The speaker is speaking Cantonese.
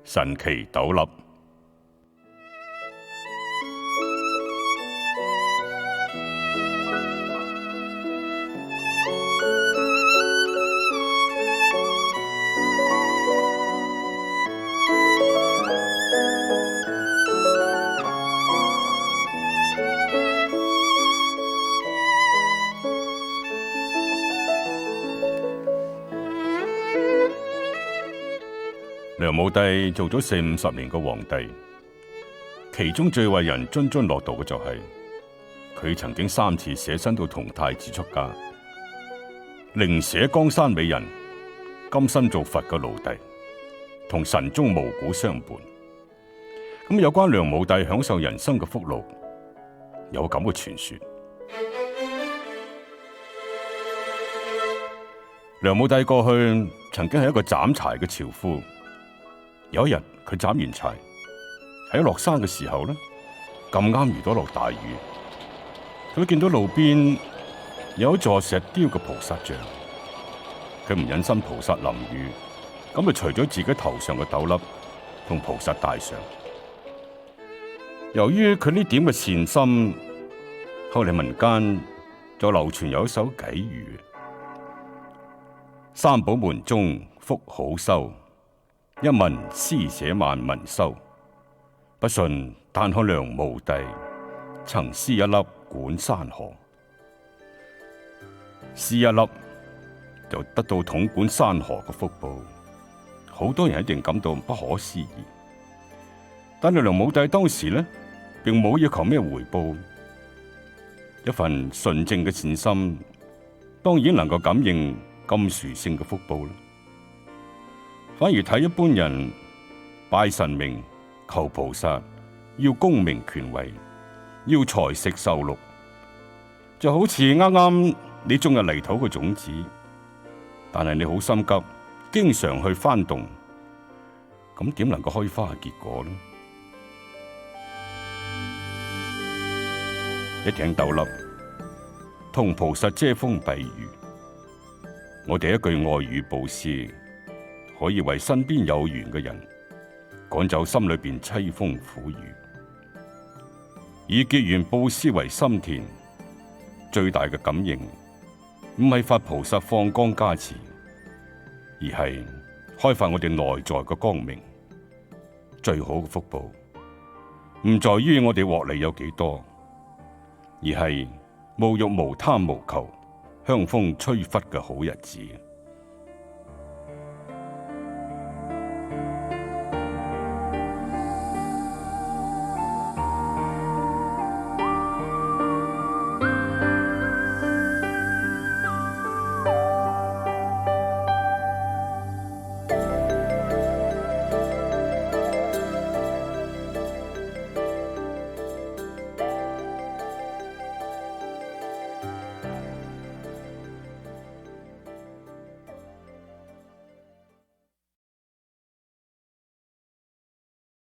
神奇斗笠。梁武帝做咗40-50年嘅皇帝，其中最為人津津樂道嘅就係佢曾經3次捨身到同太子出家，寧捨江山美人，甘身做佛嘅奴隸，同神宗無古相伴。咁有關梁武帝享受人生嘅福祿，有咁嘅傳說。梁武帝過去曾經係一個斬柴嘅樵夫。有一日，佢斬完柴喺落山嘅時候呢，咁啱遇到落大雨。佢見到路邊有一座石雕嘅菩薩像，佢唔忍心菩薩淋雨，咁就除咗自己頭上嘅斗笠同菩薩戴上。由於佢呢點嘅善心，後嚟民間就流傳有一首偈語：三寶門中福好收，一文施捨萬民收。不信但看梁武帝，曾施一粒管山河。施一粒就得到統管山河嘅福報，好多人一定感到不可思議。但係梁武帝當時呢，並冇要求咩回報，一份純正嘅善心，當然能夠感應咁殊勝嘅福報啦。反而睇一般人拜神明、求菩薩，要功名權位，要財食受祿，就好似啱啱你種入泥土嘅種子，但係你好心急，經常去翻動，咁點能夠開花嘅結果呢？一頂斗笠，同菩薩遮風避雨，我哋一句愛語布施，可以為身邊有緣嘅人趕走心裏邊淒風苦雨。以結緣布施為心田，最大嘅感應唔係發菩薩放光加持，而係開發我哋內在嘅光明。最好嘅福報唔在於我哋獲利有幾多，而係無欲無貪無求，香風吹拂嘅好日子。